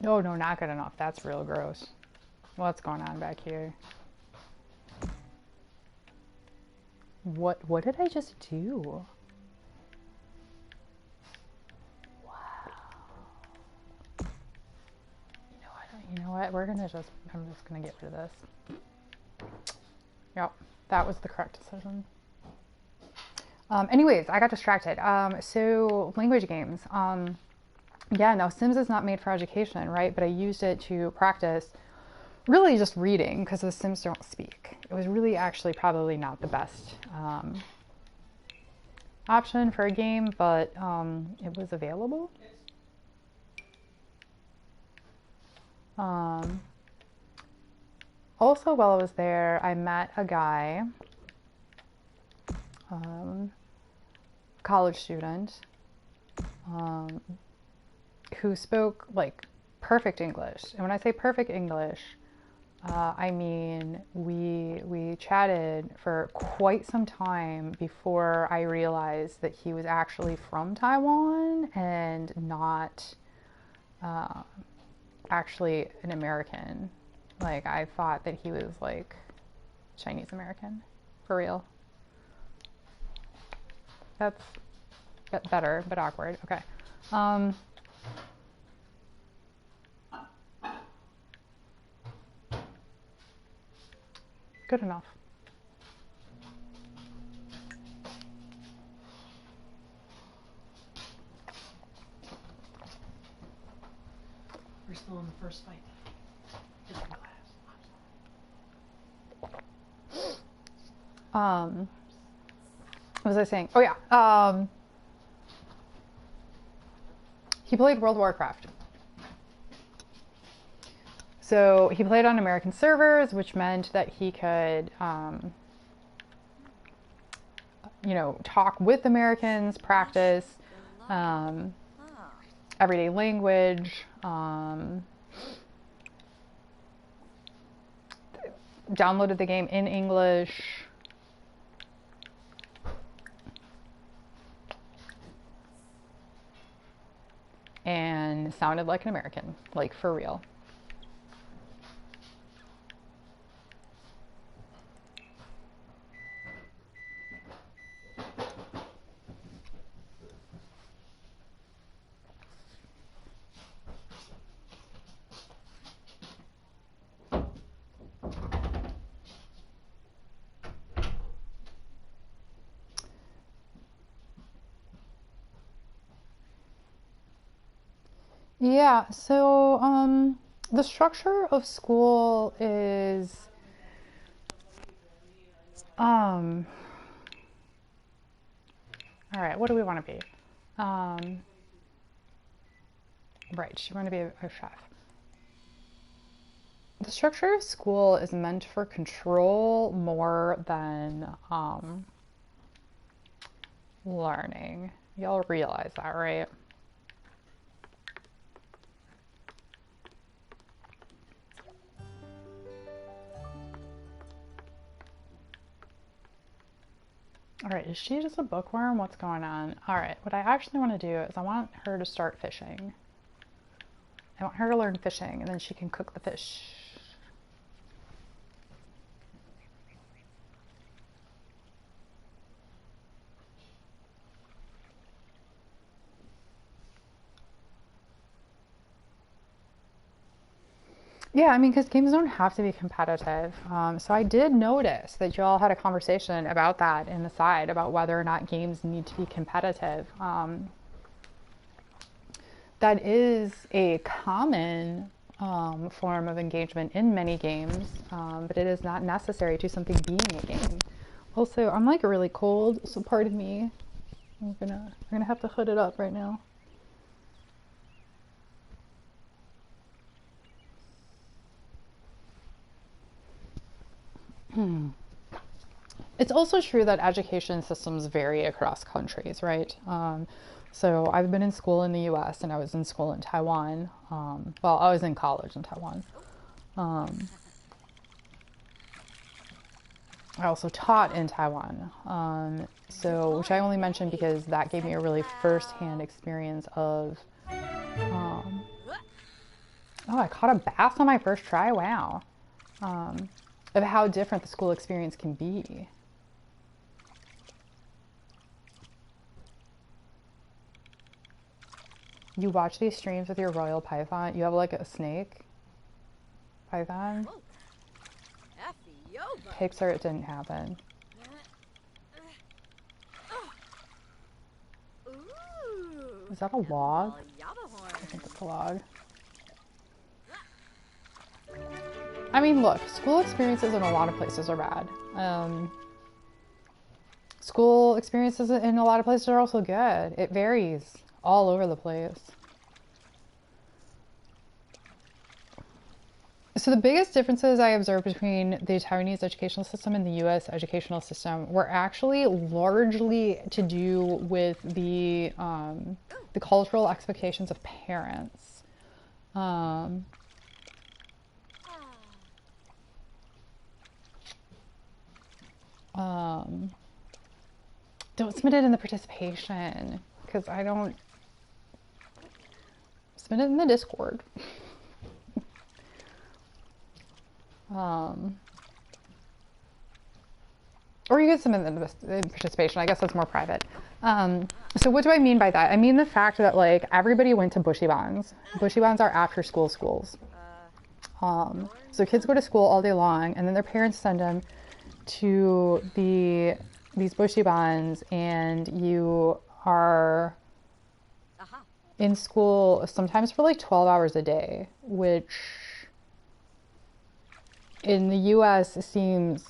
Oh no, not good enough. That's real gross. What's going on back here? What did I just do? Wow. You know what? I'm just gonna get rid of this. Yep, that was the correct decision. Anyways, I got distracted. So language games. Yeah, no, Sims is not made for education, right? But I used it to practice really just reading because the Sims don't speak. It was really actually probably not the best option for a game, but it was available. Also, while I was there, I met a guy, college student, who spoke like perfect English. And when I say perfect English, I mean we chatted for quite some time before I realized that he was actually from Taiwan and not actually an American. Like, I thought that he was like Chinese American, for real. That's better, but awkward. Okay. Good enough. We're still in the first fight. Different class. What was I saying? Oh yeah. He played World of Warcraft. So he played on American servers, which meant that he could, talk with Americans, practice everyday language, downloaded the game in English. And sounded like an American, like for real. Yeah, so the structure of school is all right, what do we want to be? Right, you want to be a chef. The structure of school is meant for control more than learning. Y'all realize that, right? All right, is she just a bookworm? What's going on? All right, what I actually want to do is I want her to start fishing. I want her to learn fishing, and then she can cook the fish. Yeah, I mean, because games don't have to be competitive. So I did notice that you all had a conversation about that in the side about whether or not games need to be competitive. That is a common form of engagement in many games, but it is not necessary to something being a game. Also, I'm like really cold, so pardon me. I'm gonna have to hood it up right now. It's also true that education systems vary across countries, right? So I've been in school in the US and I was in school in Taiwan. Well, I was in college in Taiwan. I also taught in Taiwan. Which I only mentioned because that gave me a really first-hand experience of, oh, I caught a bass on my first try. Wow. Of how different the school experience can be. You watch these streams with your royal python. You have like a snake python. Pixar, it didn't happen. Is that a log? I think it's a log. I mean, look, school experiences in a lot of places are bad. School experiences in a lot of places are also good. It varies all over the place. So the biggest differences I observed between the Taiwanese educational system and the US educational system were actually largely to do with the cultural expectations of parents. Don't submit it in the participation because I don't submit it in the Discord. Or you could submit it in participation. I guess that's more private. So what do I mean by that? I mean the fact that like everybody went to bushibans. Bushibans are after school schools. So kids go to school all day long, and then their parents send them to these bushibans, and you are in school sometimes for like 12 hours a day, which in the US seems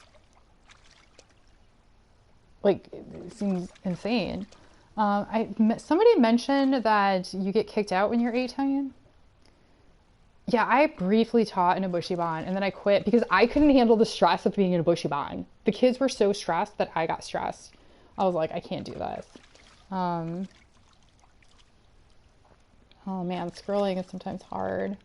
insane. Somebody mentioned that you get kicked out when you're 18. Yeah, I briefly taught in a bushiban and then I quit because I couldn't handle the stress of being in a bushiban. The kids were so stressed that I got stressed. I was like, I can't do this. Oh man, scrolling is sometimes hard.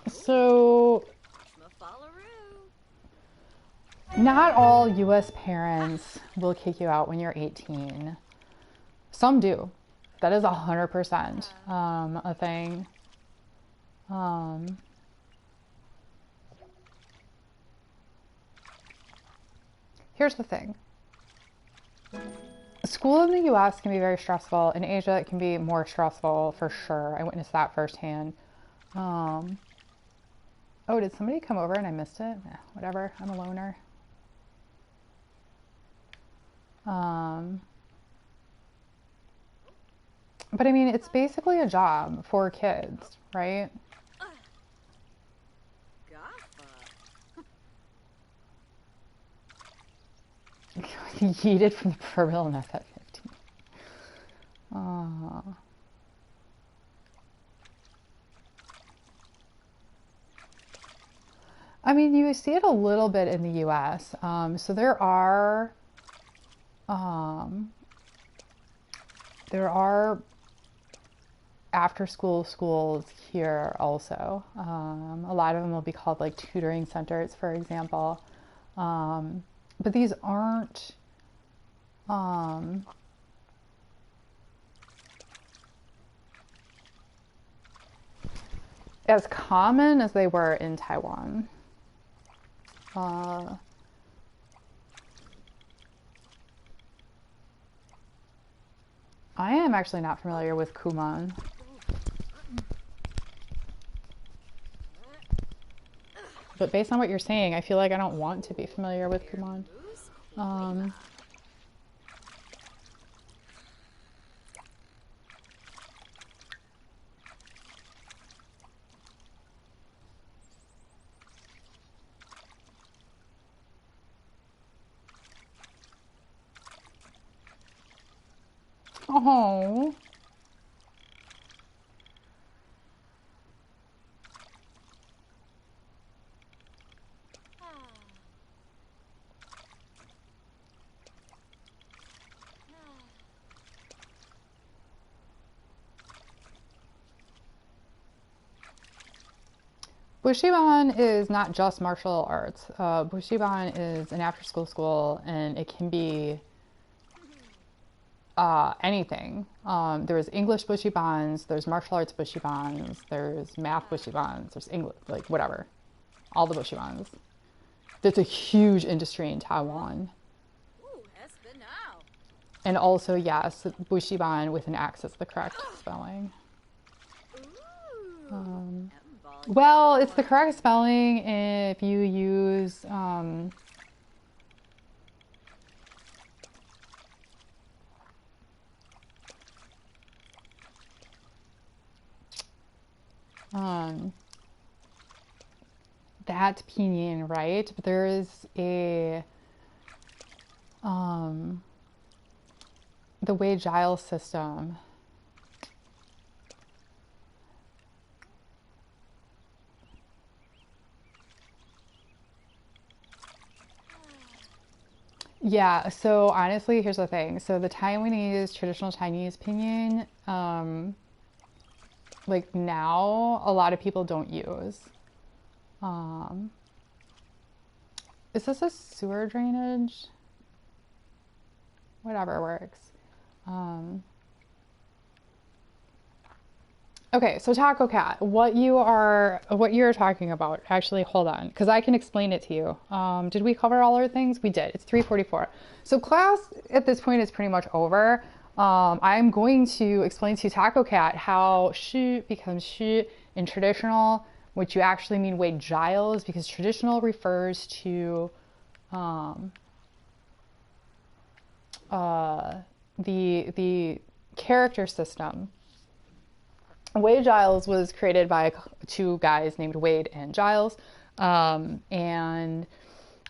So not all US parents will kick you out when you're 18. Some do. That is 100% a thing. Here's the thing. School in the US can be very stressful. In Asia, it can be more stressful for sure. I witnessed that firsthand. Oh, did somebody come over and I missed it? Whatever, I'm a loner. But I mean, it's basically a job for kids, right? Yeeted from the proverbial and F at 15. I mean, you see it a little bit in the US. So there are after school schools here also. A lot of them will be called like tutoring centers, for example. But these aren't as common as they were in Taiwan. I am actually not familiar with Kumon. But based on what you're saying, I feel like I don't want to be familiar with Kumon. Oh. Bushiban is not just martial arts. Bushiban is an after-school school, and it can be anything. There's English Bushibans, there's martial arts Bushibans, there's math Bushibans, there's English, like whatever. All the Bushibans. That's a huge industry in Taiwan. And also, yes, Bushiban with an X is the correct spelling. Well, it's the correct spelling if you use that's pinyin, right? But there is a the Wade Giles system. Yeah, so honestly, here's the thing. So the Taiwanese traditional Chinese pinyin, like now, a lot of people don't use. Is this a sewer drainage? Whatever works. Okay, so Taco Cat, what you're talking about, actually, hold on, because I can explain it to you. Did we cover all our things? We did. It's 3:44. So class at this point is pretty much over. I'm going to explain to Taco Cat how shu becomes shu in traditional, which you actually mean Wade Giles, because traditional refers to the character system. Wade Giles was created by two guys named Wade and Giles, and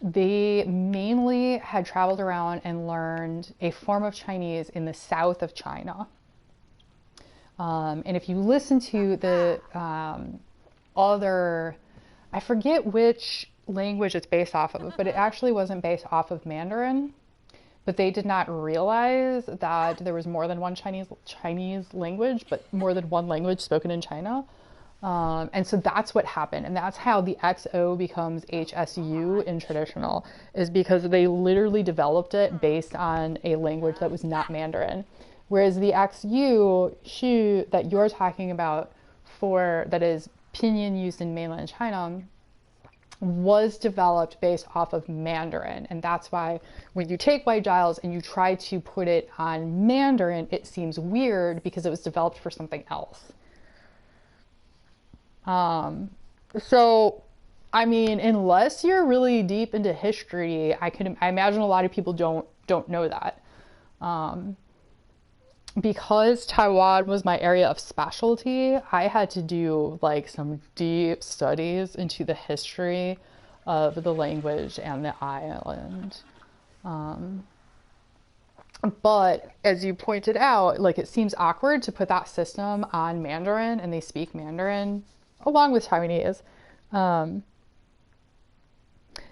they mainly had traveled around and learned a form of Chinese in the south of China. And if you listen to the other, I forget which language it's based off of, but it actually wasn't based off of Mandarin. But they did not realize that there was more than one Chinese language, but more than one language spoken in China. And so that's what happened. And that's how the XO becomes HSU in traditional, is because they literally developed it based on a language that was not Mandarin. Whereas the XU, shu, that you're talking about that is pinyin used in mainland China, was developed based off of Mandarin. And that's why when you take Wade Giles and you try to put it on Mandarin, it seems weird because it was developed for something else. So I mean, unless you're really deep into history, I imagine a lot of people don't know that. Um, because Taiwan was my area of specialty, I had to do like some deep studies into the history of the language and the island. Um, but as you pointed out, like it seems awkward to put that system on Mandarin, and they speak Mandarin along with Taiwanese. Um,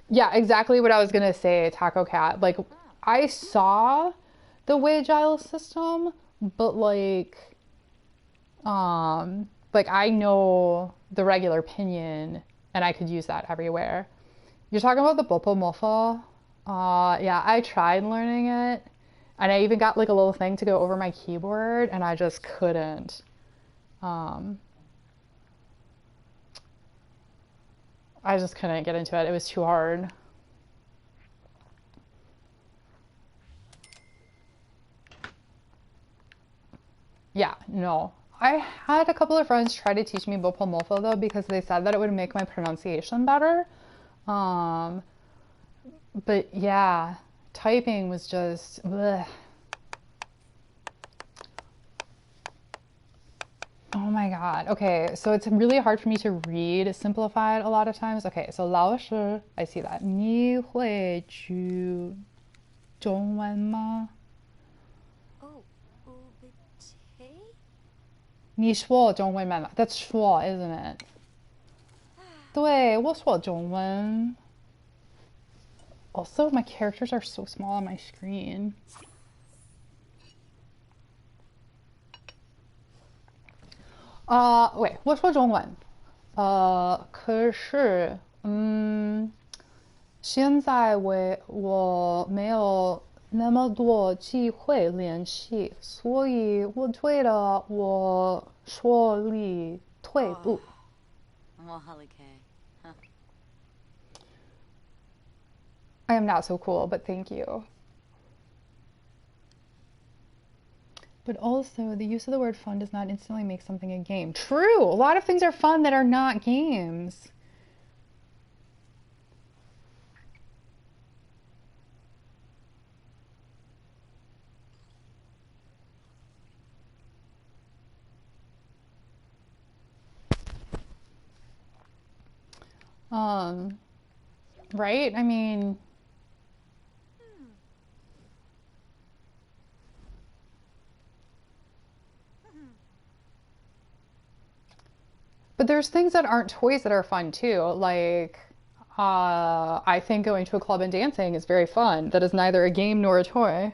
yeah, exactly what I was gonna say, Taco Cat. Like I saw the Wei Giles system, but like I know the regular pinyin and I could use that everywhere. You're talking about the Bopo Mofo? Yeah, I tried learning it and I even got like a little thing to go over my keyboard and I just couldn't. Um, I just couldn't get into it. It was too hard. Yeah, no. I had a couple of friends try to teach me Bopomofo though because they said that it would make my pronunciation better. Um, but yeah, typing was just bleh. Oh my God. Okay, so it's really hard for me to read simplified a lot of times. Okay, so 老师, I see that. 你会讲中文吗? Oh, okay. 你说中文吗? That's 说, isn't it? 对，我说中文. Also, my characters are so small on my screen. Wait, 我说中文。可是，现在我没有那么多机会练习，所以我觉得我说力退步。Well, okay. Huh. I am not so cool, but thank you. But also, the use of the word fun does not instantly make something a game. True! A lot of things are fun that are not games. Right? I mean, but there's things that aren't toys that are fun too. Like, I think going to a club and dancing is very fun. That is neither a game nor a toy.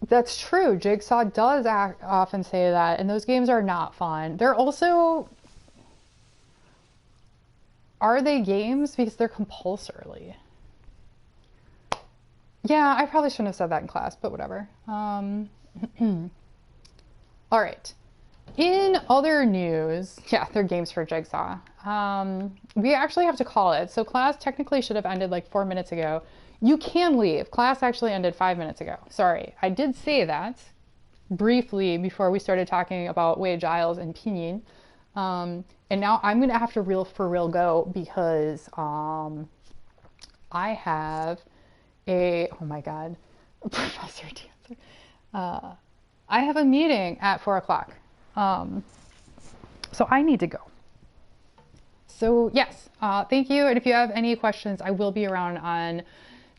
That's true. Jigsaw does often say that, and those games are not fun. They're also, are they games? Because they're compulsorily. Yeah, I probably shouldn't have said that in class, but whatever. All right. In other news, yeah, they're games for Jigsaw. We actually have to call it. So class technically should have ended like 4 minutes ago. You can leave. Class actually ended 5 minutes ago. Sorry, I did say that briefly before we started talking about Wei Giles and Pinyin. And now I'm going to have to for real go because I have oh my God, Professor Dancer. I have a meeting at 4 o'clock. So I need to go. So yes, thank you. And if you have any questions, I will be around on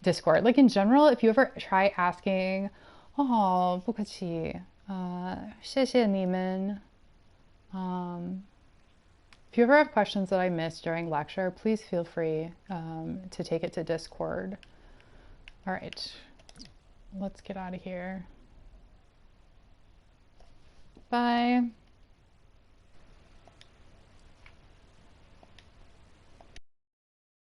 Discord. Like in general, if you ever try asking, 不客气, 谢谢你们. If you ever have questions that I missed during lecture, please feel free to take it to Discord. All right, let's get out of here. Bye.